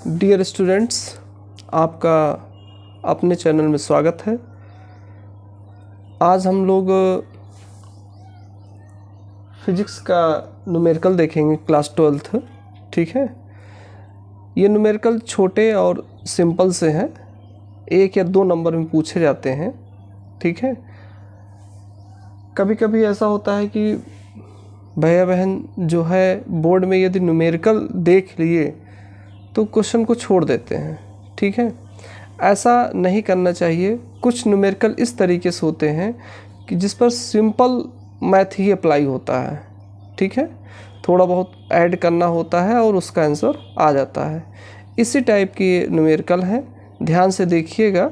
Dear students, आपका अपने channel में स्वागत है। आज हम लोग फिजिक्स का न्यूमेरिकल देखेंगे, क्लास 12th। ठीक है, ये न्यूमेरिकल छोटे और सिंपल से हैं, 1 या 2 नंबर में पूछे जाते हैं। ठीक है, कभी कभी ऐसा होता है कि भैया बहन जो है बोर्ड में यदि न्यूमेरिकल देख लिए तो क्वेश्चन को छोड़ देते हैं। ठीक है, ऐसा नहीं करना चाहिए। कुछ न्यूमेरिकल इस तरीके से होते हैं कि जिस पर सिंपल मैथ ही अप्लाई होता है। ठीक है, थोड़ा बहुत ऐड करना होता है और उसका आंसर आ जाता है। इसी टाइप की न्यूमेरिकल है, ध्यान से देखिएगा।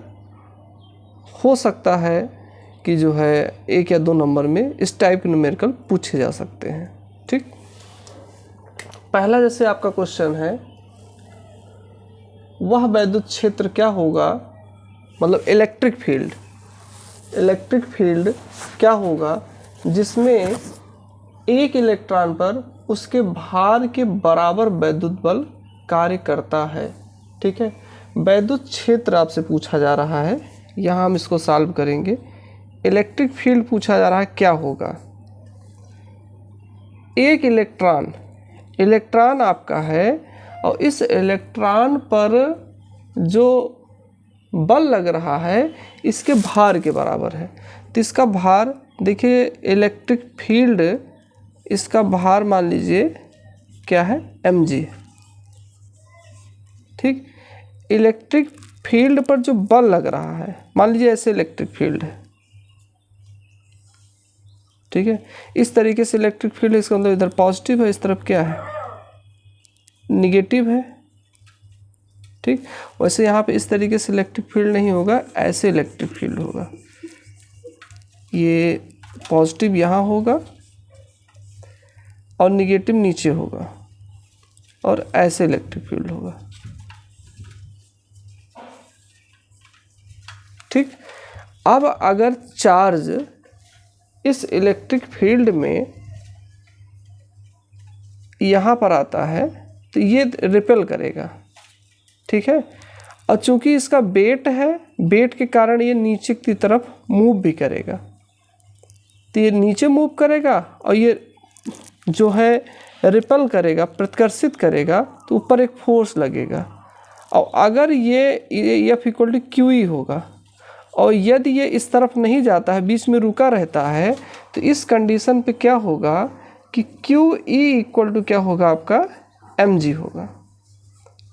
हो सकता है कि जो है 1 या 2 नंबर में इस टाइप के न्यूमेरिकल पूछे जा सकते हैं। ठीक, पहला जैसे आपका क्वेश्चन है, वह वैद्युत क्षेत्र क्या होगा, मतलब इलेक्ट्रिक फील्ड क्या होगा जिसमें एक इलेक्ट्रॉन पर उसके भार के बराबर वैद्युत बल कार्य करता है। ठीक है, वैद्युत क्षेत्र आपसे पूछा जा रहा है, यहाँ हम इसको सॉल्व करेंगे। इलेक्ट्रिक फील्ड पूछा जा रहा है, क्या होगा। एक इलेक्ट्रॉन आपका है और इस इलेक्ट्रॉन पर जो बल लग रहा है इसके भार के बराबर है। तो इसका भार देखिए, इलेक्ट्रिक फील्ड, इसका भार मान लीजिए क्या है, mg। ठीक, इलेक्ट्रिक फील्ड पर जो बल लग रहा है, मान लीजिए ऐसे इलेक्ट्रिक फील्ड है। ठीक है, इस तरीके से इलेक्ट्रिक फील्ड, इसका मतलब इधर पॉजिटिव है, इस तरफ क्या है, निगेटिव है। ठीक, वैसे यहाँ पे इस तरीके से इलेक्ट्रिक फील्ड नहीं होगा, ऐसे इलेक्ट्रिक फील्ड होगा। ये पॉजिटिव यहाँ होगा और निगेटिव नीचे होगा, और ऐसे इलेक्ट्रिक फील्ड होगा। ठीक, अब अगर चार्ज इस इलेक्ट्रिक फील्ड में यहाँ पर आता है तो ये रिपेल करेगा। ठीक है, और चूंकि इसका वेट है, वेट के कारण ये नीचे की तरफ मूव भी करेगा। तो ये नीचे मूव करेगा और ये जो है रिपेल करेगा, प्रतिकर्षित करेगा, तो ऊपर एक फोर्स लगेगा। और अगर ये F = QE होगा, और यदि ये इस तरफ नहीं जाता है, बीच में रुका रहता है, तो इस कंडीशन पे क्या होगा कि QE = क्या होगा, आपका mg होगा।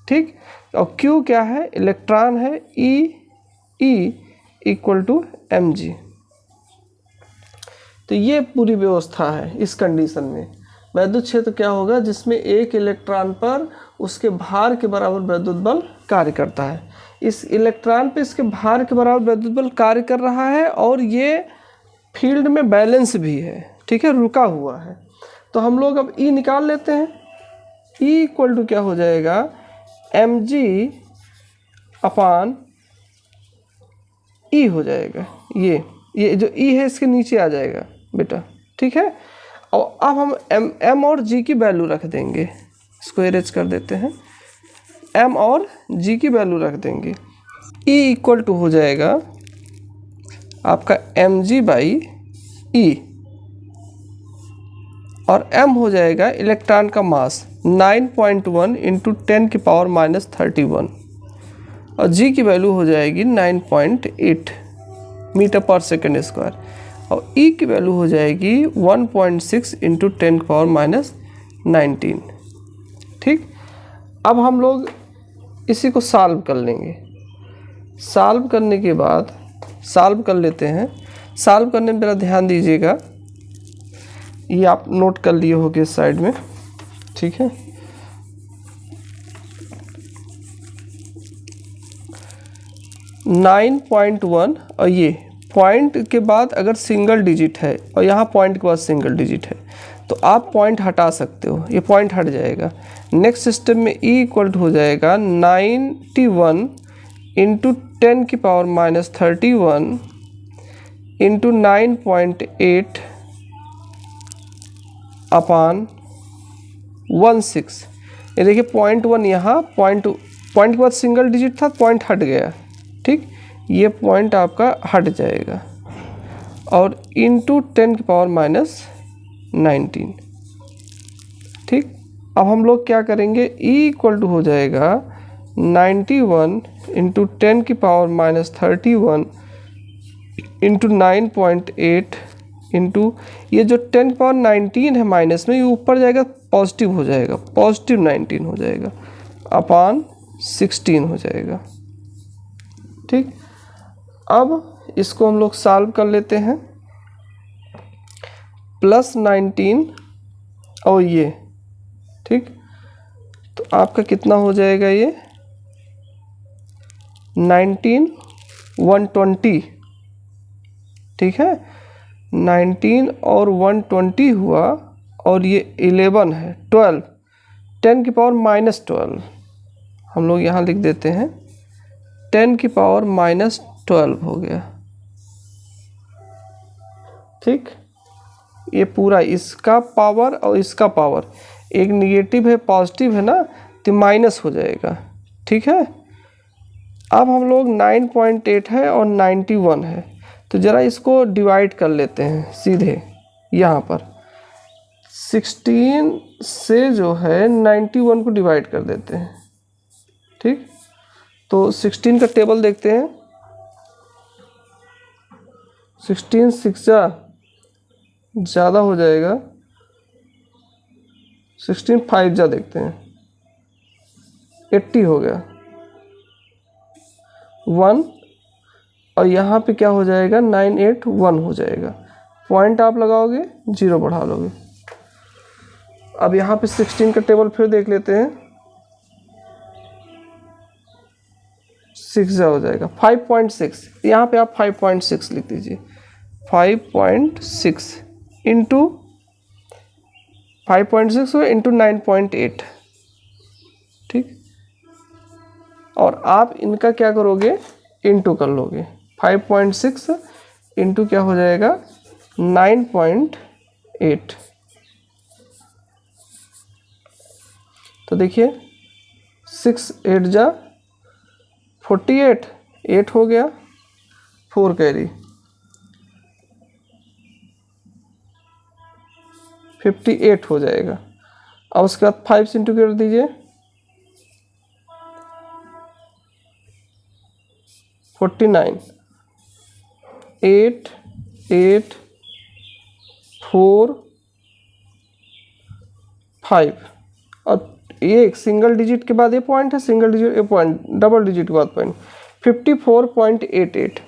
ठीक, और Q क्या है, इलेक्ट्रॉन है, E = mg। तो ये पूरी व्यवस्था है। इस कंडीशन में वैद्युत क्षेत्र क्या होगा, जिसमें एक इलेक्ट्रॉन पर उसके भार के बराबर वैद्युत बल कार्य करता है। इस इलेक्ट्रॉन पे इसके भार के बराबर वैद्युत बल कार्य कर रहा है, और ये फील्ड में बैलेंस भी है। ठीक है, रुका हुआ है। तो हम लोग अब E निकाल लेते हैं। E = क्या हो जाएगा, mg/E हो जाएगा। ये जो E है इसके नीचे आ जाएगा बेटा। ठीक है, और अब हम m और g की वैल्यू रख देंगे। इसको इरेज कर देते हैं, m और g की वैल्यू रख देंगे। E = हो जाएगा आपका mg/E, और m हो जाएगा इलेक्ट्रॉन का मास 9.1 × 10⁻³ और g की वैल्यू हो जाएगी 9.8 मीटर/सेकंड², और E की वैल्यू हो जाएगी 1.6 × 10⁻19। ठीक, अब हम लोग इसी को सॉल्व कर लेंगे। सॉल्व करने के बाद सॉल्व कर लेते हैं। सॉल्व करने में ज़रा ध्यान दीजिएगा, ये आप नोट कर लिए होंगे इस साइड में। ठीक है, नाइन 9.1, और ये पॉइंट के बाद अगर सिंगल डिजिट है और यहाँ पॉइंट के बाद सिंगल डिजिट है, तो आप पॉइंट हटा सकते हो, ये पॉइंट हट जाएगा। नेक्स्ट स्टेप में E = हो जाएगा 91 × 10⁻³ × 9.8 /16। ये देखिए 0.1 यहाँ, पॉइंट के बाद सिंगल डिजिट था, पॉइंट हट गया, ठीक, ये पॉइंट आपका हट जाएगा और इंटू 10⁻⁻⁹, ठीक। अब हम लोग क्या करेंगे, E इक्वल टू हो जाएगा 91 इंटू 10⁻31 इंटू 9.8 इंटू ये जो 10⁻19 है माइनस में, ये ऊपर जाएगा पॉजिटिव हो जाएगा, पॉजिटिव 19 हो जाएगा अपॉन 16 हो जाएगा, ठीक। अब इसको हम लोग सॉल्व कर लेते हैं, प्लस 19 और ये, ठीक, तो आपका कितना हो जाएगा, ये 19 120, ठीक है, 19 और 120 हुआ और ये 11 है, 12, 10⁻⁻12 हम लोग यहाँ लिख देते हैं, 10⁻⁻12 हो गया, ठीक। ये पूरा इसका पावर और इसका पावर, एक निगेटिव है पॉजिटिव है ना, तो माइनस हो जाएगा, ठीक है। अब हम लोग 9.8 है और 91 है, तो ज़रा इसको डिवाइड कर लेते हैं सीधे यहाँ पर, 16 से जो है 91 को डिवाइड कर देते हैं, ठीक। तो 16 का टेबल देखते हैं, 16 6 ज़्यादा हो जाएगा, 16 5 जा देखते हैं, 80 हो गया 1, और यहाँ पे क्या हो जाएगा 981 हो जाएगा, पॉइंट आप लगाओगे 0 बढ़ा लोगे। अब यहाँ पे 16 का टेबल फिर देख लेते हैं, 6 हो जाएगा 5.6, यहाँ पे आप 5.6 लिख दीजिए, 5.6 इंटू 5.6 हो इंटू 9.8, ठीक। और आप इनका क्या करोगे, इंटू कर लोगे, 5.6 इंटू क्या हो जाएगा 9.8, तो देखिए 6 8 जा 48, 8 हो गया, 4 कैरी 58 हो जाएगा। अब उसके बाद 5 से इंटू कर दीजिए, 49, 8 8 4 5, और ये एक सिंगल डिजिट के बाद ये पॉइंट है, सिंगल डिजिट ये पॉइंट, डबल डिजिट के बाद पॉइंट, 54.88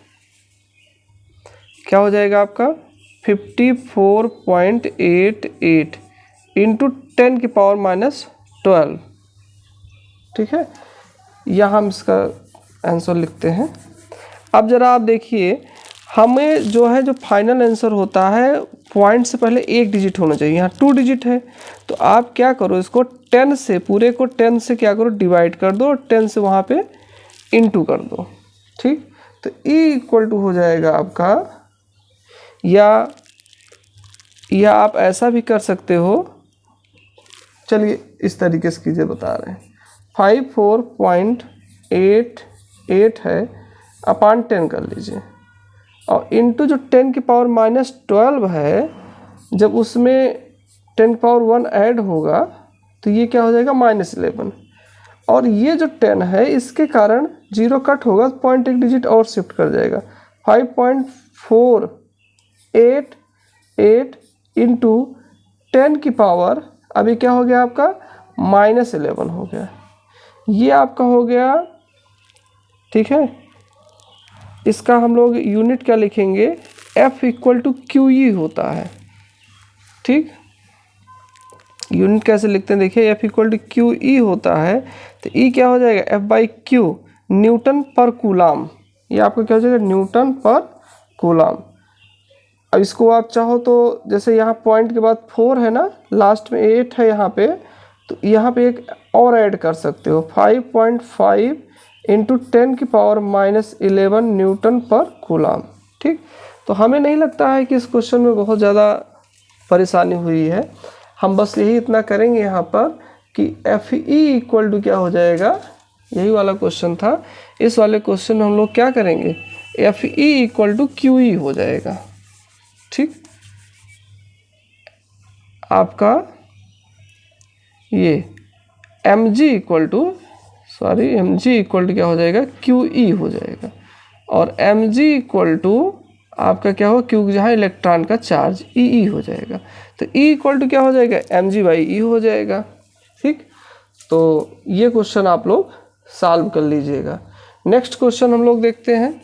क्या हो जाएगा आपका 54.88 इंटू 10⁻⁻12, ठीक है। यहाँ हम इसका आंसर लिखते हैं। अब ज़रा आप देखिए, हमें जो है जो फाइनल आंसर होता है पॉइंट से पहले एक डिजिट होना चाहिए, यहाँ 2 डिजिट है, तो आप क्या करो, इसको 10 से, पूरे को 10 से क्या करो डिवाइड कर दो, और 10 से वहाँ पे इंटू कर दो, ठीक। तो E इक्वल टू हो जाएगा आपका, या आप ऐसा भी कर सकते हो, चलिए इस तरीके से कीजिए, बता रहे हैं, 54.88 है अपॉन 10 कर लीजिए, और इंटू जो 10⁻⁻12 है, जब उसमें 10⁻1 ऐड होगा तो ये क्या हो जाएगा -11, और ये जो 10 है इसके कारण 0 कट होगा, पॉइंट एक डिजिट और शिफ्ट कर जाएगा, 5.488 इंटू 10 की पावर, अभी क्या हो गया आपका -11 हो गया, ये आपका हो गया, ठीक है। इसका हम लोग यूनिट क्या लिखेंगे, F इक्वल टू QE होता है, ठीक। यूनिट कैसे लिखते हैं, देखिए F इक्वल टू QE होता है, तो E क्या हो जाएगा F/Q, न्यूटन पर कूलाम, ये आपको क्या हो जाएगा न्यूटन पर कूलाम। अब इसको आप चाहो तो, जैसे यहाँ पॉइंट के बाद 4 है ना, लास्ट में 8 है यहाँ पे, तो यहाँ पे एक और ऐड कर सकते हो, 5.5 इंटू 10⁻⁻11 न्यूटन पर कूलाम, ठीक। तो हमें नहीं लगता है कि इस क्वेश्चन में बहुत ज़्यादा परेशानी हुई है, हम बस यही इतना करेंगे यहाँ पर कि FE इक्वल टू क्या हो जाएगा यही वाला क्वेश्चन था। इस वाले क्वेश्चन में हम लोग क्या करेंगे, Fe इक्वल टू QE हो जाएगा। ठीक, आपका ये mg इक्वल टू क्या हो जाएगा, QE हो जाएगा। और mg इक्वल टू आपका क्या होगा, क्योंकि जहाँ इलेक्ट्रॉन का चार्ज E हो जाएगा, तो E इक्वल टू क्या हो जाएगा, mg/E हो जाएगा। ठीक, तो ये क्वेश्चन आप लोग सॉल्व कर लीजिएगा। नेक्स्ट क्वेश्चन हम लोग देखते हैं।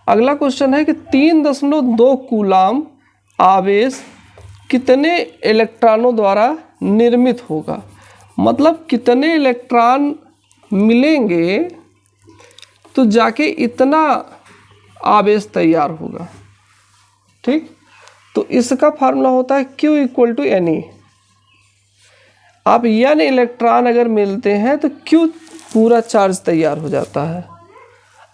अगला क्वेश्चन है कि 3.2 कूलाम आवेश कितने इलेक्ट्रॉनों द्वारा निर्मित होगा। मतलब कितने इलेक्ट्रॉन मिलेंगे तो जाके इतना आवेश तैयार होगा। ठीक, तो इसका फार्मूला होता है Q इक्वल टू Ne। आप N इलेक्ट्रॉन अगर मिलते हैं तो Q पूरा चार्ज तैयार हो जाता है।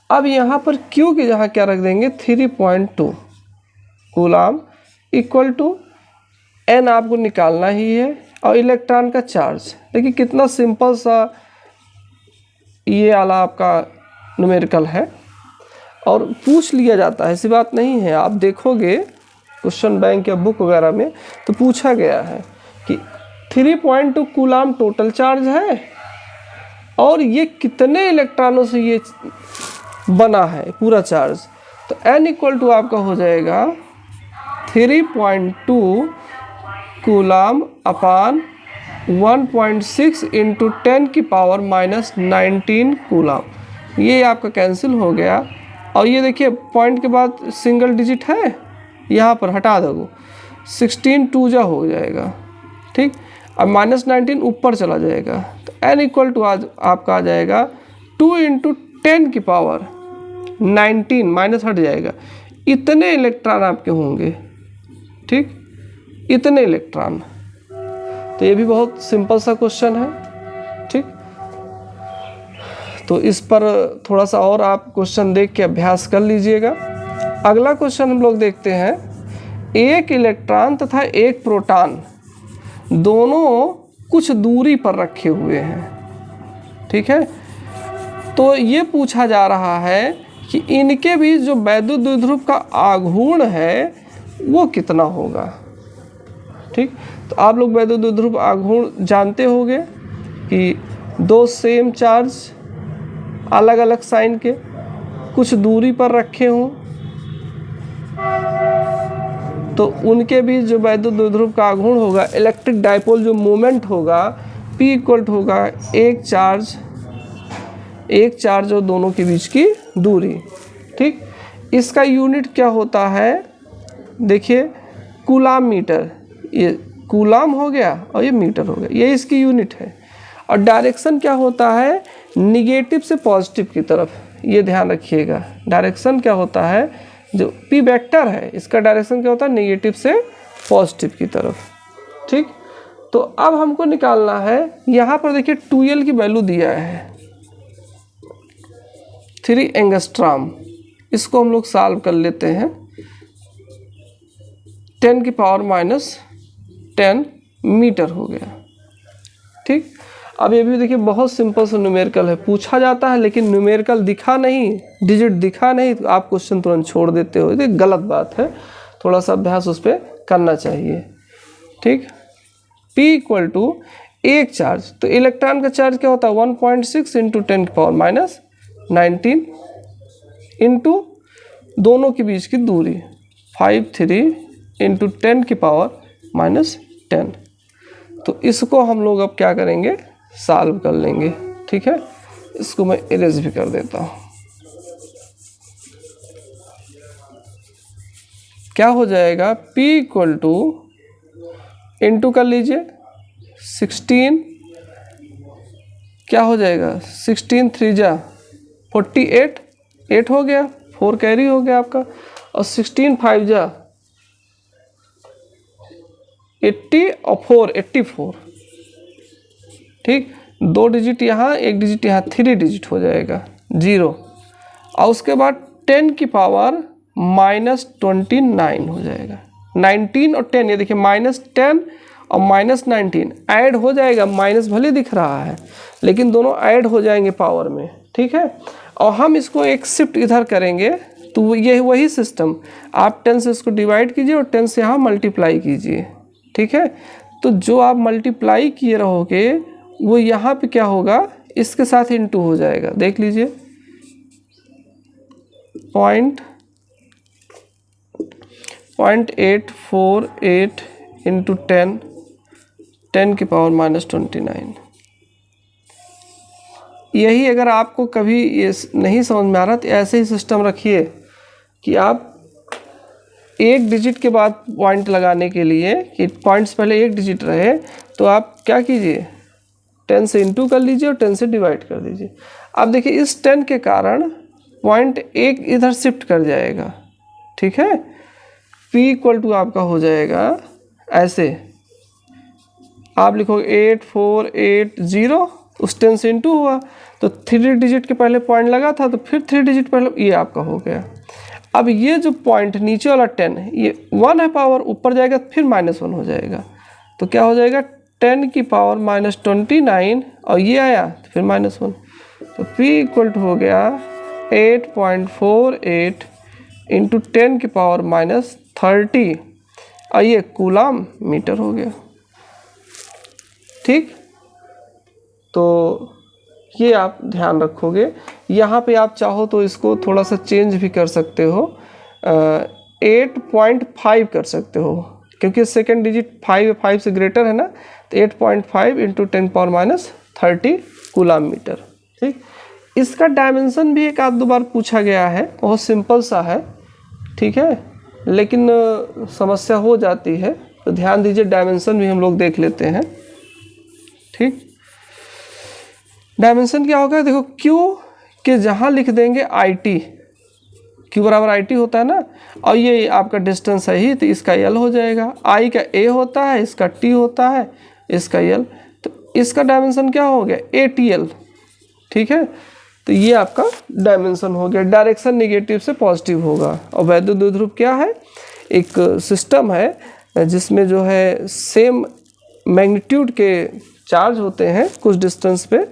अब यहाँ पर Q की जगह क्या रख देंगे, 3.2 कूलाम इक्वल टू N आपको निकालना ही है, और इलेक्ट्रॉन का चार्ज। देखिए कितना सिंपल सा ये वाला आपका न्यूमेरिकल है, और पूछ लिया जाता है, ऐसी बात नहीं है। आप देखोगे क्वेश्चन बैंक या बुक वगैरह में तो पूछा गया है कि 3.2 कूलाम टोटल चार्ज है, और ये कितने इलेक्ट्रॉनों से ये बना है पूरा चार्ज। तो N इक्वल टू आपका हो जाएगा 3.2 कूलाम अपान 1.6 इंटू 10⁻⁻19 कूलाम। ये आपका कैंसिल हो गया, और ये देखिए पॉइंट के बाद सिंगल डिजिट है, यहाँ पर हटा दो, 16 2 जा हो जाएगा। ठीक, अब -19 ऊपर चला जाएगा, तो N इक्वल टू आज आपका आ जाएगा 2 इंटू 10⁻19 माइनस हट जाएगा, इतने इलेक्ट्रॉन आपके होंगे। ठीक, इतने इलेक्ट्रॉन। तो ये भी बहुत सिंपल सा क्वेश्चन है। ठीक, तो इस पर थोड़ा सा और आप क्वेश्चन देख के अभ्यास कर लीजिएगा। अगला क्वेश्चन हम लोग देखते हैं, एक इलेक्ट्रॉन तथा एक प्रोटॉन दोनों कुछ दूरी पर रखे हुए हैं। ठीक है, तो ये पूछा जा रहा है कि इनके बीच जो वैद्युत द्विध्रुव का आघूर्ण है वो कितना होगा। ठीक, तो आप लोग वैद्युत द्विध्रुव आघूर्ण जानते होंगे कि दो सेम चार्ज अलग अलग साइन के कुछ दूरी पर रखे हों, तो उनके बीच जो वैद्युत द्विध्रुव का आघूर्ण होगा, इलेक्ट्रिक डायपोल जो मोमेंट होगा, P इक्वल टू होगा एक चार्ज और दोनों के बीच की दूरी। ठीक, इसका यूनिट क्या होता है, देखिए कूलाम मीटर, ये कूलाम हो गया और ये मीटर हो गया, ये इसकी यूनिट है। और डायरेक्शन क्या होता है, निगेटिव से पॉजिटिव की तरफ, ये ध्यान रखिएगा। डायरेक्शन क्या होता है, जो P वेक्टर है इसका डायरेक्शन क्या होता है, निगेटिव से पॉजिटिव की तरफ। ठीक, तो अब हमको निकालना है, यहाँ पर देखिए 2L की वैल्यू दिया है 3 एंगस्ट्रॉम। इसको हम लोग सॉल्व कर लेते हैं। 10⁻⁻10 मीटर हो गया। ठीक, अब ये भी देखिए बहुत सिंपल सा न्यूमेरिकल है, पूछा जाता है लेकिन न्यूमेरिकल दिखा नहीं, डिजिट दिखा नहीं, तो आप क्वेश्चन तुरंत छोड़ देते हो, ये गलत बात है। थोड़ा सा अभ्यास उस पर करना चाहिए। ठीक, P इक्वल टू एक चार्ज, तो इलेक्ट्रॉन का चार्ज क्या होता है, 1.6 इंटू 10⁻⁻19 इंटू दोनों के बीच की दूरी 53 इंटू 10⁻⁻10। तो इसको हम लोग अब क्या करेंगे, सॉल्व कर लेंगे। ठीक है, इसको मैं इरेज भी कर देता हूँ। क्या हो जाएगा, P इक्वल टू इंटू कर लीजिए 16, क्या हो जाएगा 16 3 जा 48, 8 हो गया, 4 कैरी हो गया आपका, और 16 5 जा 80 और 4 84। ठीक, 2 डिजिट यहाँ, 1 डिजिट यहाँ, 3 डिजिट हो जाएगा 0, और उसके बाद 10⁻⁻29 हो जाएगा। 19 और 10, ये देखिए -10 और -19 ऐड हो जाएगा, माइनस भले दिख रहा है लेकिन दोनों ऐड हो जाएंगे पावर में, ठीक है। और हम इसको एक शिफ्ट इधर करेंगे तो ये वही सिस्टम, आप 10 से इसको डिवाइड कीजिए और 10 से यहाँ मल्टीप्लाई कीजिए, ठीक है। तो जो आप मल्टीप्लाई किए रहोगे वो यहाँ पे क्या होगा, इसके साथ इनटू हो जाएगा, देख लीजिए 0.848 इंटू 10 की पावर -29। यही अगर आपको कभी ये नहीं समझ में आ रहा तो ऐसे ही सिस्टम रखिए कि आप एक डिजिट के बाद पॉइंट लगाने के लिए कि पॉइंट्स पहले एक डिजिट रहे तो आप क्या कीजिए 10 से इंटू कर लीजिए और 10 से डिवाइड कर दीजिए। अब देखिए इस 10 के कारण पॉइंट एक इधर शिफ्ट कर जाएगा, ठीक है। P इक्वल टू आपका हो जाएगा ऐसे, आप लिखोगे 8480, उस 10 से इंटू हुआ तो 3 डिजिट के पहले पॉइंट लगा था तो फिर 3 डिजिट पहले, ये आपका हो गया। अब ये जो पॉइंट नीचे वाला 10 ये 1 है पावर, ऊपर जाएगा फिर -1 हो जाएगा, तो क्या हो जाएगा 10 की पावर -29 और ये आया तो फिर -1, तो P इक्वल टू हो गया 8.48 इंटू 10 की पावर -30 और ये कूलाम मीटर हो गया, ठीक। तो ये आप ध्यान रखोगे। यहाँ पे आप चाहो तो इसको थोड़ा सा चेंज भी कर सकते हो, 8.5 कर सकते हो क्योंकि सेकेंड डिजिट 5 से ग्रेटर है ना, तो 8.5 इंटू 10 पावर -30 कूलाम मीटर, ठीक। इसका डायमेंशन भी एक आध दो बार पूछा गया है, बहुत सिंपल सा है, ठीक है, लेकिन समस्या हो जाती है तो ध्यान दीजिए, डायमेंशन भी हम लोग देख लेते हैं, ठीक। डायमेंशन क्या होगा, देखो Q के जहाँ लिख देंगे IT, Q बराबर IT होता है ना, और ये आपका डिस्टेंस है ही तो इसका L हो जाएगा, I का A होता है, इसका T होता है, इसका L, तो इसका डायमेंशन क्या हो गया ATL, ठीक है। तो ये आपका डायमेंशन हो गया, डायरेक्शन नेगेटिव से पॉजिटिव होगा। और वैद्युत द्विध्रुव क्या है, एक सिस्टम है जिसमें जो है सेम मैग्नीट्यूड के चार्ज होते हैं कुछ डिस्टेंस पे,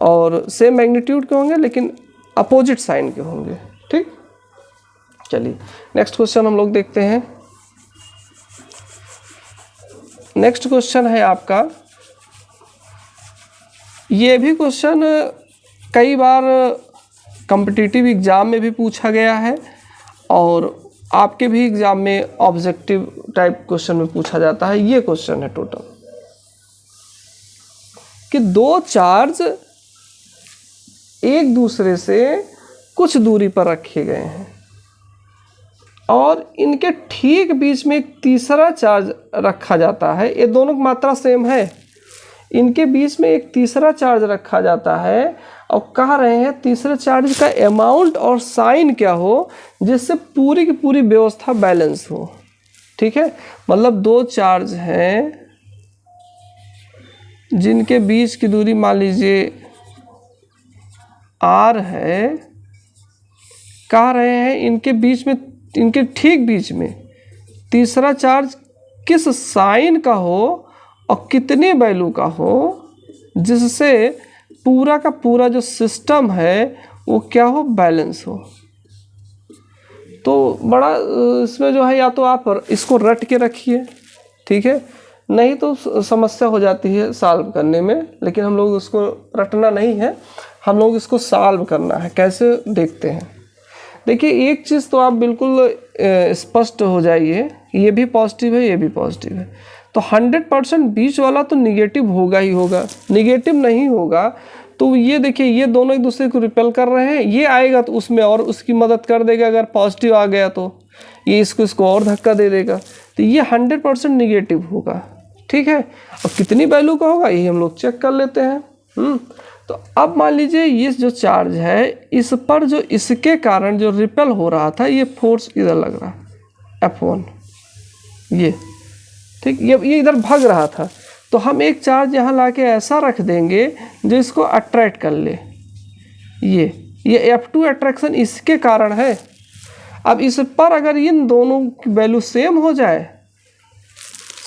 और सेम मैग्नीट्यूड के होंगे लेकिन अपोजिट साइन के होंगे, ठीक। चलिए नेक्स्ट क्वेश्चन हम लोग देखते हैं। नेक्स्ट क्वेश्चन है आपका, ये भी क्वेश्चन कई बार कॉम्पिटिटिव एग्ज़ाम में भी पूछा गया है और आपके भी एग्ज़ाम में ऑब्जेक्टिव टाइप क्वेश्चन में पूछा जाता है। ये क्वेश्चन है टोटल कि दो चार्ज एक दूसरे से कुछ दूरी पर रखे गए हैं और इनके ठीक बीच में एक तीसरा चार्ज रखा जाता है, ये दोनों की मात्रा सेम है, इनके बीच में एक तीसरा चार्ज रखा जाता है और कह रहे हैं तीसरे चार्ज का अमाउंट और साइन क्या हो जिससे पूरी की पूरी व्यवस्था बैलेंस हो, ठीक है। मतलब दो चार्ज हैं जिनके बीच की दूरी मान लीजिए R है, कह रहे हैं इनके बीच में, इनके ठीक बीच में तीसरा चार्ज किस साइन का हो और कितने वैल्यू का हो जिससे पूरा का पूरा जो सिस्टम है वो क्या हो, बैलेंस हो। तो बड़ा इसमें जो है या तो आप इसको रट के रखिए, ठीक है, नहीं तो समस्या हो जाती है सॉल्व करने में, लेकिन हम लोग उसको रटना नहीं है, हम लोग इसको सॉल्व करना है। कैसे देखते हैं, देखिए एक चीज़ तो आप बिल्कुल स्पष्ट हो जाइए, ये भी पॉजिटिव है ये भी पॉजिटिव है, तो 100% बीच वाला तो निगेटिव होगा ही होगा, निगेटिव नहीं होगा तो ये देखिए ये दोनों एक दूसरे को रिपेल कर रहे हैं, ये आएगा तो उसमें और उसकी मदद कर देगा, अगर पॉजिटिव आ गया तो ये इसको और धक्का दे देगा, तो ये 100% निगेटिव होगा, ठीक है। अब कितनी वैल्यू का होगा ये हम लोग चेक कर लेते हैं। तो अब मान लीजिए ये जो चार्ज है इस पर जो इसके कारण जो रिपेल हो रहा था ये फोर्स इधर लग रहा है F1, ये ठीक, ये इधर भाग रहा था, तो हम एक चार्ज यहाँ लाके ऐसा रख देंगे जो इसको अट्रैक्ट कर ले, ये F2 अट्रैक्शन इसके कारण है। अब इस पर अगर इन दोनों की वैल्यू सेम हो जाए,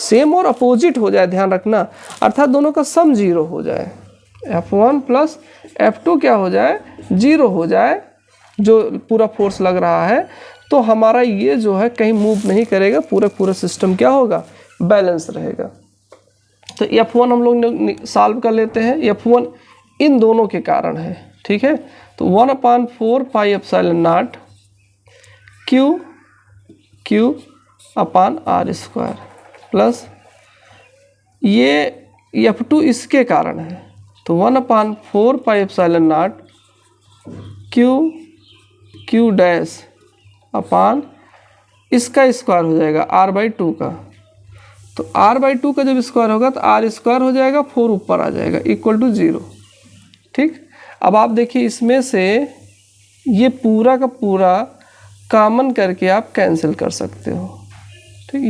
सेम और अपोजिट हो जाए, ध्यान रखना, अर्थात दोनों का सम 0 हो जाए। F1 प्लस F2 क्या हो जाए, 0 हो जाए, जो पूरा फोर्स लग रहा है, तो हमारा ये जो है कहीं मूव नहीं करेगा, पूरा सिस्टम क्या होगा, बैलेंस रहेगा। तो F1 हम लोग सॉल्व कर लेते हैं। F1 इन दोनों के कारण है, ठीक है। तो 1/4 pi epsilon not Q upon R square plus ये F2 इसके कारण है, तो 1/4 pi epsilon not Q dash अपान इसका स्क्वायर हो जाएगा R/2 का, तो R/2 का जब स्क्वायर होगा तो R स्क्वायर हो जाएगा, 4 ऊपर आ जाएगा, इक्वल टू 0। ठीक, अब आप देखिए इसमें से ये पूरा का पूरा कॉमन करके आप कैंसिल कर सकते हो। ठीक,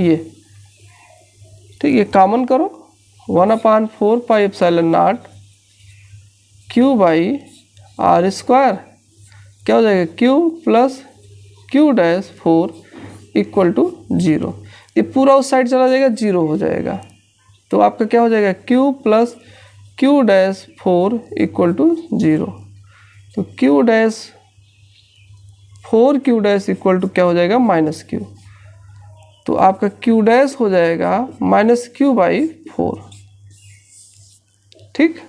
ये कॉमन करो, 1/4 pi epsilon not Q by R square क्या हो जाएगा, Q plus Q dash 4 equal to 0। ये पूरा उस साइड चला जाएगा, 0 हो जाएगा, तो आपका क्या हो जाएगा, Q plus Q dash 4 equal to 0। तो Q dash 4 Q dash equal to क्या हो जाएगा, माइनस Q। तो आपका Q डैश हो जाएगा माइनस Q बाई 4। ठीक,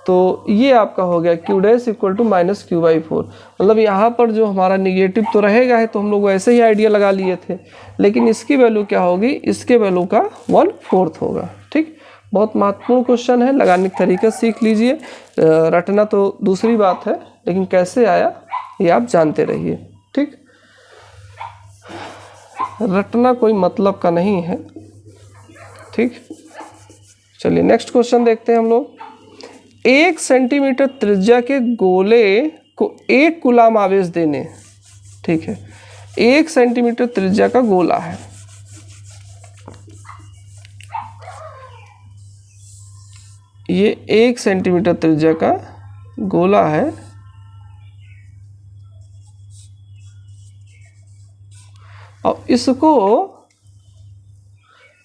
तो ये आपका हो गया Q dash equal to minus Q by 4। मतलब यहाँ पर जो हमारा निगेटिव तो रहेगा है, तो हम लोग वैसे ही आइडिया लगा लिए थे, लेकिन इसकी वैल्यू क्या होगी, इसके वैल्यू का 1/4 होगा। ठीक, बहुत महत्वपूर्ण क्वेश्चन है, लगाने का तरीका सीख लीजिए, रटना तो दूसरी बात है, लेकिन कैसे आया ये आप जानते रहिए। ठीक, रटना कोई मतलब का नहीं है। ठीक, चलिए नेक्स्ट क्वेश्चन देखते हैं हम लोग। 1 सेंटीमीटर त्रिज्या के गोले को 1 कूलाम आवेश देने, ठीक है, 1 सेंटीमीटर त्रिज्या का गोला है, ये 1 सेंटीमीटर त्रिज्या का गोला है, और इसको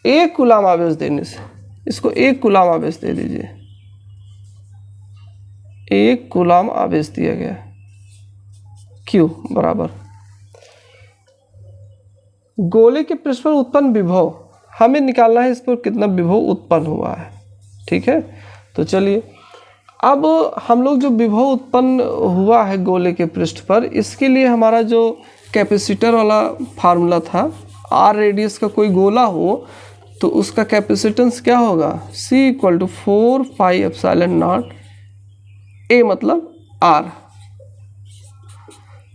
1 कूलाम आवेश देने से, इसको 1 कूलाम आवेश दे दीजिए, 1 कूलाम आवेश दिया गया, Q बराबर गोले के पृष्ठ पर उत्पन्न विभव, हमें निकालना है इस पर कितना विभव उत्पन्न हुआ है। ठीक है, तो चलिए अब हम लोग जो विभव उत्पन्न हुआ है गोले के पृष्ठ पर, इसके लिए हमारा जो कैपेसिटर वाला फार्मूला था, R रेडियस का कोई गोला हो तो उसका कैपेसिटेंस क्या होगा, C equal to 4 pi epsilon not A मतलब R।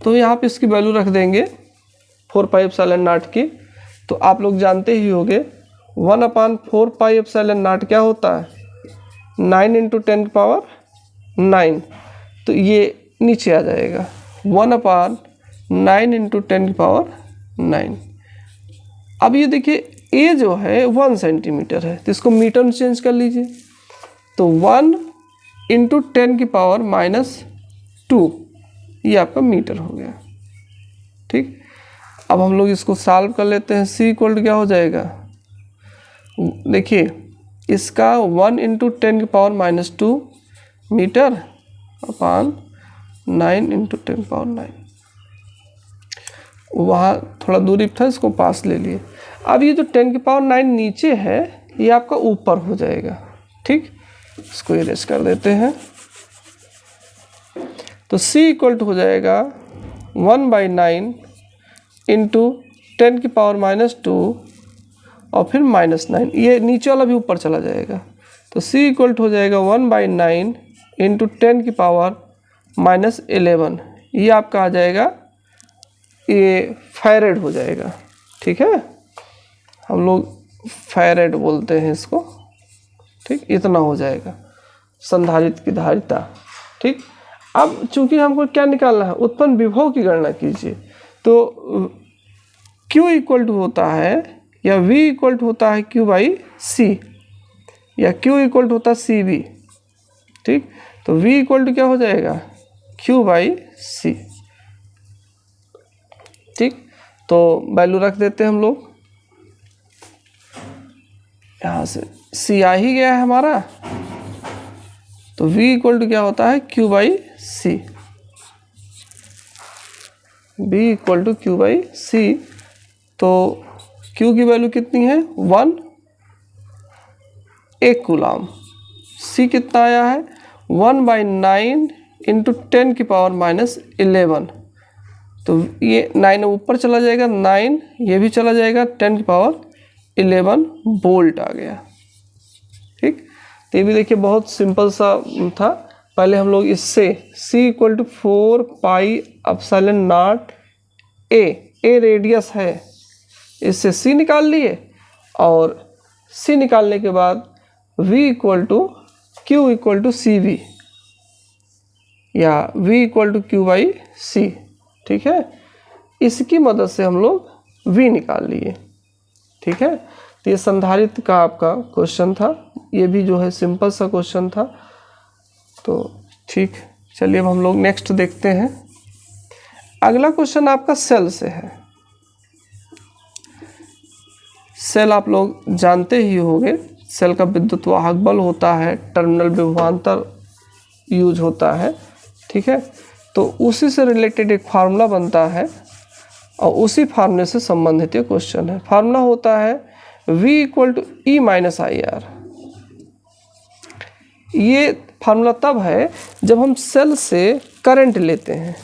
तो यहाँ पे इसकी वैल्यू रख देंगे 4 पाई एप्सिलॉन नॉट की, तो आप लोग जानते ही होंगे 1/4 पाई एप्सिलॉन नॉट क्या होता है, 9 × 10⁹, तो ये नीचे आ जाएगा 1/9 × 10⁹। अब ये देखिए A जो है 1 सेंटीमीटर है, तो इसको मीटर में चेंज कर लीजिए, तो 1 × 10⁻², ये आपका मीटर हो गया। ठीक, अब हम लोग इसको सॉल्व कर लेते हैं। C इक्वल टू क्या हो जाएगा, देखिए इसका 1 × 10⁻² मीटर अपान 9 × 10⁹। वहाँ थोड़ा दूरी था, इसको पास ले लिए। अब ये जो 10⁹ नीचे है, ये आपका ऊपर हो जाएगा। ठीक, इसको इरेज कर देते हैं, तो C इक्वल टू हो जाएगा 1/9 × 10⁻² और फिर -9, ये नीचे वाला भी ऊपर चला जाएगा, तो C इक्वल टू हो जाएगा 1/9 × 10⁻11, ये आपका आ जाएगा, ये फैरेड हो जाएगा। ठीक है, हम लोग फैरेड बोलते हैं इसको। ठीक, इतना हो जाएगा संधारित्र की धारिता। ठीक, अब चूंकि हमको क्या निकालना है, उत्पन्न विभव की गणना कीजिए, तो Q इक्वल टू होता है, या V इक्वल टू होता है Q बाई C, या Q इक्वल टू होता है CV। ठीक, तो V इक्वल टू क्या हो जाएगा, Q बाई C। ठीक, तो वैल्यू रख देते हैं हम लोग, यहाँ से सी आ ही गया है हमारा, तो v इक्वल टू क्या होता है q by c, v equal to q by c. तो q की वैल्यू कितनी है 1 1 कूलाम, c कितना आया है 1/9 इंटू 10 की पावर माइनस 11। तो ये 9 ऊपर चला जाएगा, 9 ये भी चला जाएगा, 10 की पावर 11 वोल्ट आ गया। ठीक, तो ये भी देखिए बहुत सिंपल सा था। पहले हम लोग इससे c equal to 4 pi epsilon not A radius है, इससे c निकाल लिए, और c निकालने के बाद v equal to q equal to c v, या v equal to q by c. ठीक है, इसकी मदद से हम लोग v निकाल लिए। ठीक है, तो ये संधारित्र का आपका क्वेश्चन था, ये भी जो है सिंपल सा क्वेश्चन था। तो ठीक, चलिए अब हम लोग नेक्स्ट देखते हैं। अगला क्वेश्चन आपका सेल से है। सेल आप लोग जानते ही होंगे, सेल का विद्युत वाहक बल होता है, टर्मिनल विभवांतर यूज होता है। ठीक है, तो उसी से रिलेटेड एक फार्मूला बनता है और उसी फार्मूले से संबंधित ये क्वेश्चन है। फार्मूला होता है v equal to E minus I R. ये फार्मूला तब है जब हम सेल से करंट लेते हैं।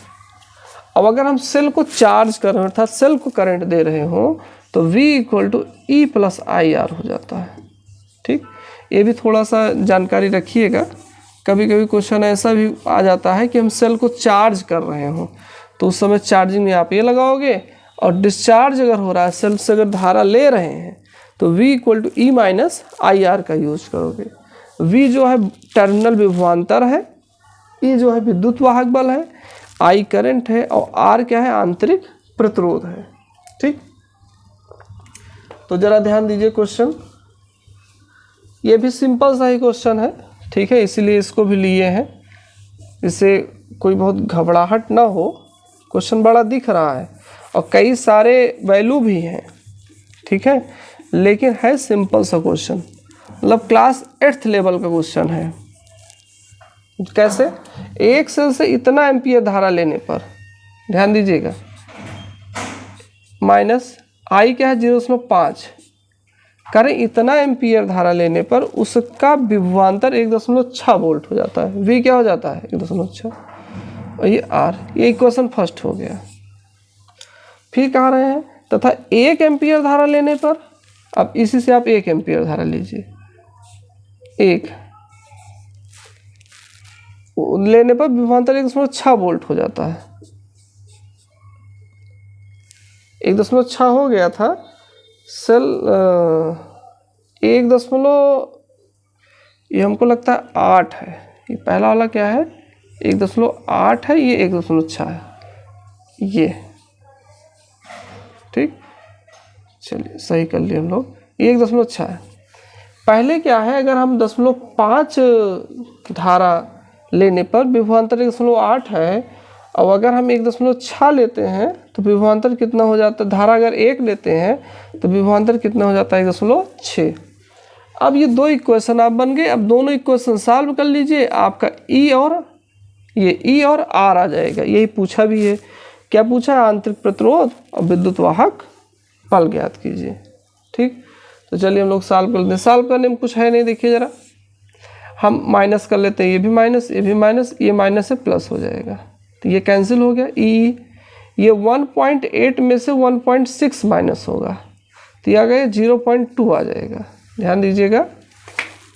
अब अगर हम सेल को चार्ज कर रहे हैं अर्थात सेल को करंट दे रहे हो तो v equal to E plus I R हो जाता है। ठीक, ये भी थोड़ा सा जानकारी रखिएगा। कभी कभी क्वेश्चन ऐसा भी आ जाता है कि हम सेल को चार्ज कर रहे हो, तो उस समय चार्जिंग में आप ये लगाओगे, और डिस्चार्ज अगर हो रहा है, सेल से अगर धारा ले रहे हैं, तो v equal to E minus I R का यूज करोगे। v जो है टर्मिनल विभवांतर है, e जो है विद्युत वाहक बल है, I करंट है, और r क्या है आंतरिक प्रतिरोध है। ठीक, तो जरा ध्यान दीजिए क्वेश्चन, ये भी सिंपल सा ही क्वेश्चन है। ठीक है, इसीलिए इसको भी लिए हैं, इससे कोई बहुत घबराहट ना हो। क्वेश्चन बड़ा दिख रहा है और कई सारे वैल्यू भी हैं। ठीक है, लेकिन है सिंपल सा क्वेश्चन, मतलब क्लास 8th लेवल का क्वेश्चन है। कैसे, एक सेल से इतना एम्पियर धारा लेने पर, ध्यान दीजिएगा, माइनस आई क्या है 0.5 करें, इतना एम्पियर धारा लेने पर उसका विभवांतर 1.6 वोल्ट हो जाता है। v क्या हो जाता है 1.6, और ये r, ये इक्वेशन फर्स्ट हो गया। फिर कह रहे हैं तथा 1 एम्पियर धारा लेने पर, अब इसी से आप 1 एम्पियर धारा लीजिए, 1 लेने पर विभवांतर 1.6 वोल्ट हो जाता है। 1.6 हो गया था, सेल 1 ये हमको लगता है 8 है, ये पहला वाला क्या है 1.8 है, ये 1.6 है ये। ठीक, चलिए सही कर लिए हम लोग, ये 1.6 है। पहले क्या है, अगर हम 0.5 धारा लेने पर विभवांतर 1.8 है, और अगर हम 1.6 लेते हैं तो विभवांतर कितना हो जाता है, धारा अगर 1 लेते हैं तो विभवांतर कितना हो जाता है 1.6। अब ये दो इक्वेशन आप बन गए। अब दोनों इक्वेशन सॉल्व कर लीजिए, आपका ई और ये ई और आर आ जाएगा। यही पूछा भी है, क्या पूछा है, आंतरिक प्रतिरोध और विद्युत वाहक बल ज्ञात कीजिए। ठीक, तो चलिए हम लोग सॉल्व कर लेते हैं। सॉल्व करने में कुछ है नहीं, देखिए जरा, हम माइनस कर लेते हैं, ये भी माइनस, ये भी माइनस, ये माइनस से प्लस हो जाएगा, तो ये कैंसिल हो गया। ई ये 1.8 में से 1.6 माइनस होगा, तो ये आ गया 0.2 आ जाएगा। ध्यान दीजिएगा,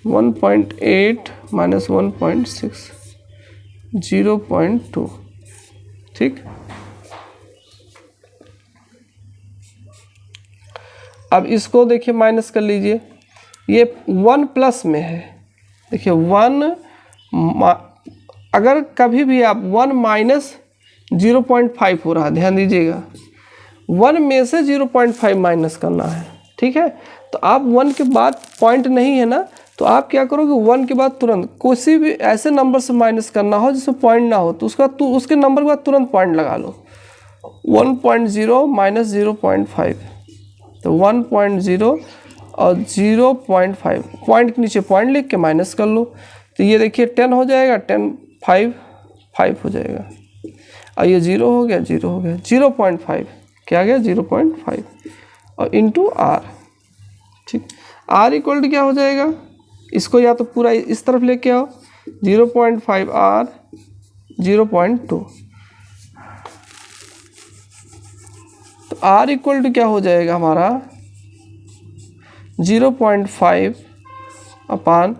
1.8 माइनस 1.6 0.2। ठीक, अब इसको देखिए माइनस कर लीजिए, ये 1 प्लस में है। देखिए 1 अगर कभी भी आप 1 माइनस 0.5 हो रहा है, ध्यान दीजिएगा 1 में से 0.5 माइनस करना है। ठीक है, तो आप 1 के बाद पॉइंट नहीं है ना, तो आप क्या करोगे 1 के बाद तुरंत किसी भी ऐसे नंबर से माइनस करना हो जिसमें पॉइंट ना हो, तो उसके नंबर के बाद तुरंत पॉइंट लगा लो। 1.0 माइनस 0.5, तो 1.0 और 0.5, पॉइंट के नीचे पॉइंट लिख के माइनस कर लो, तो ये देखिए 10 हो जाएगा, 10 5 हो जाएगा, और ये 0 हो गया, 0 हो गया, 0.5 क्या आ गया 0.5 और इंटू आर। ठीक, आर इक्वल टू क्या हो जाएगा, इसको या तो पूरा इस तरफ लेके आओ, 0.5 आर 0.2, तो आर इक्वल टू क्या हो जाएगा हमारा 0.5 अपान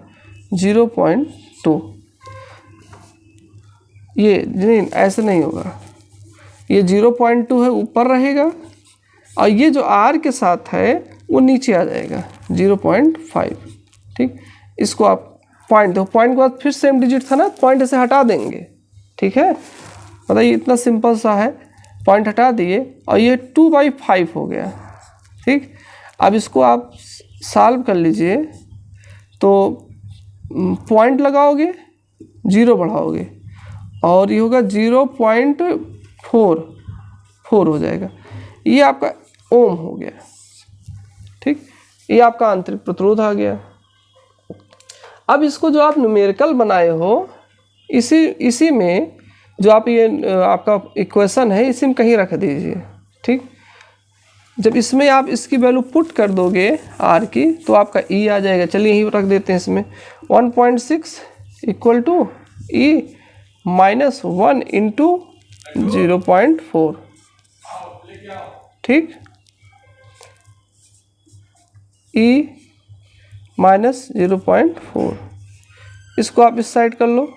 0.2। ये नहीं, ऐसे नहीं होगा, ये 0.2 है ऊपर रहेगा, और ये जो आर के साथ है वो नीचे आ जाएगा 0.5। ठीक, इसको आप पॉइंट दो, पॉइंट के बाद फिर सेम डिजिट था ना, पॉइंट ऐसे हटा देंगे। ठीक है, बताइए इतना सिंपल सा है, पॉइंट हटा दिए और ये 2/5 हो गया। ठीक, अब इसको आप सॉल्व कर लीजिए, तो पॉइंट लगाओगे, 0 बढ़ाओगे, और ये होगा 0.44 हो जाएगा, ये आपका ओम हो गया। ठीक, ये आपका आंतरिक प्रतिरोध आ गया। अब इसको जो आप न्यूमेरिकल बनाए हो, इसी में जो आप ये आपका इक्वेशन है, इसी में कहीं रख दीजिए। ठीक, जब इसमें आप इसकी वैल्यू पुट कर दोगे आर की, तो आपका ई आ जाएगा। चलिए यही रख देते हैं इसमें, 1.6 इक्वल टू ई -1 इंटू 0.4। ठीक, ई -0.4, इसको आप इस साइड कर लो,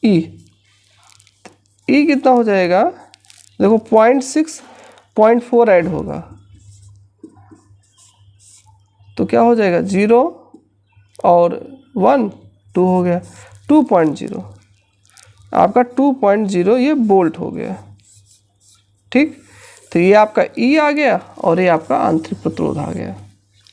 ई कितना हो जाएगा, देखो 0.6 0.4 ऐड होगा, तो क्या हो जाएगा 0 और 1 2 हो गया, 2.0 आपका 2.0 ये बोल्ट हो गया। ठीक, तो ये आपका ई आ गया और ये आपका आंतरिक प्रतिरोध आ गया।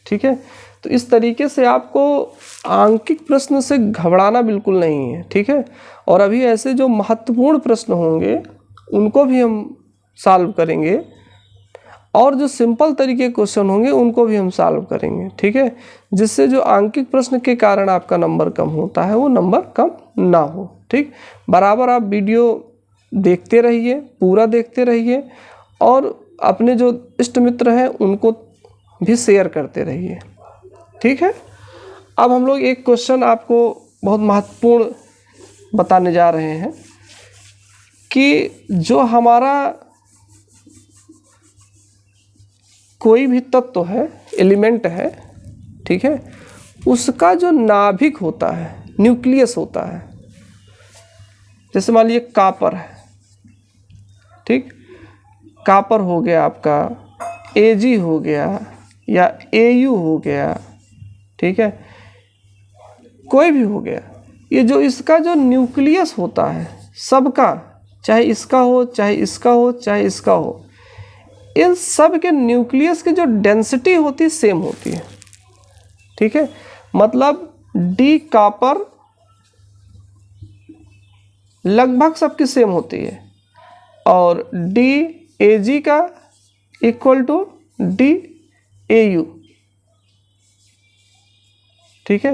ठीक है, तो इस तरीके से आपको आंकिक प्रश्न से घबराना बिल्कुल नहीं है। ठीक है, और अभी ऐसे जो महत्वपूर्ण प्रश्न होंगे उनको भी हम सॉल्व करेंगे, और जो सिंपल तरीके के क्वेश्चन होंगे उनको भी हम सॉल्व करेंगे। ठीक है, जिससे जो आंकिक प्रश्न के कारण आपका नंबर कम होता है वो नंबर कम ना हो। ठीक, बराबर आप वीडियो देखते रहिए, पूरा देखते रहिए, और अपने जो इष्ट मित्र हैं उनको भी शेयर करते रहिए। ठीक है, अब हम लोग एक क्वेश्चन आपको बहुत महत्वपूर्ण बताने जा रहे हैं कि जो हमारा कोई भी तत्व है, एलिमेंट है, ठीक है, उसका जो नाभिक होता है, न्यूक्लियस होता है, जैसे मान लीजिए कॉपर है। ठीक, कॉपर हो गया आपका, Ag हो गया या Au हो गया। ठीक है, कोई भी हो गया, ये जो इसका जो न्यूक्लियस होता है सबका, चाहे इसका हो चाहे इसका हो चाहे इसका हो, इन सब के न्यूक्लियस की जो डेंसिटी होती है सेम होती है। ठीक है, मतलब डी कॉपर लगभग सबकी सेम होती है, और डी Ag का इक्वल टू डी Au। ठीक है,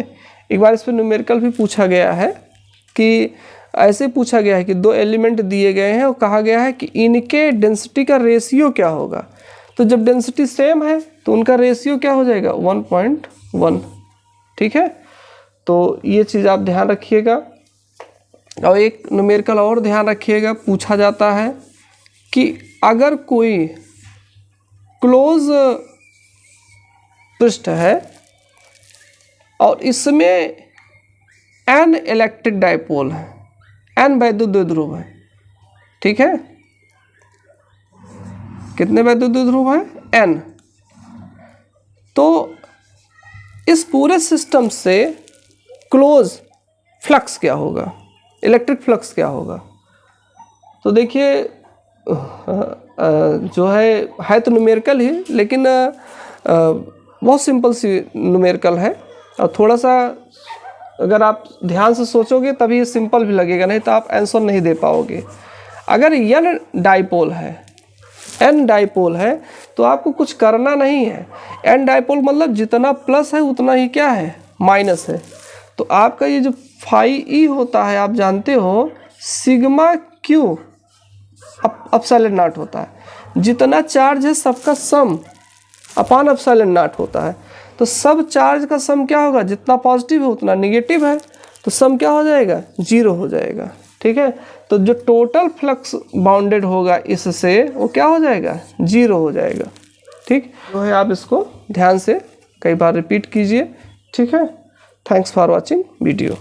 एक बार इस पर न्यूमेरिकल भी पूछा गया है कि ऐसे पूछा गया है कि दो एलिमेंट दिए गए हैं और कहा गया है कि इनके डेंसिटी का रेशियो क्या होगा। तो जब डेंसिटी सेम है तो उनका रेशियो क्या हो जाएगा 1.1। ठीक है, तो ये चीज़ आप ध्यान रखिएगा। और एक न्यूमेरिकल और ध्यान रखिएगा, पूछा जाता है कि अगर कोई क्लोज पृष्ठ है और इसमें n इलेक्ट्रिक डाइपोल है, n वैद्युत द्विध्रुव है। ठीक है, कितने वैद्युत द्विध्रुव है n। तो इस पूरे सिस्टम से क्लोज फ्लक्स क्या होगा, इलेक्ट्रिक फ्लक्स क्या होगा। तो देखिए जो है तो न्यूमेरिकल ही, लेकिन बहुत सिंपल सी न्यूमेरिकल है, और थोड़ा सा अगर आप ध्यान से सोचोगे तभी ये सिंपल भी लगेगा, नहीं तो आप आंसर नहीं दे पाओगे। अगर n डाइपोल है एन डाइपोल है तो आपको कुछ करना नहीं है। एन डाइपोल मतलब जितना प्लस है उतना ही क्या है, माइनस है। तो आपका ये जो फाई ई होता है आप जानते हो सिग्मा क्यू एप्सिलॉन नॉट होता है। जितना चार्ज है सबका सम अपान एप्सिलॉन नॉट होता है। तो सब चार्ज का सम क्या होगा, जितना पॉजिटिव है उतना निगेटिव है, तो सम क्या हो जाएगा, 0 हो जाएगा। ठीक है, तो जो टोटल फ्लक्स बाउंडेड होगा इससे वो क्या हो जाएगा, 0 हो जाएगा। ठीक जो है आप इसको ध्यान से कई बार रिपीट कीजिए। ठीक है, थैंक्स फॉर वॉचिंग वीडियो।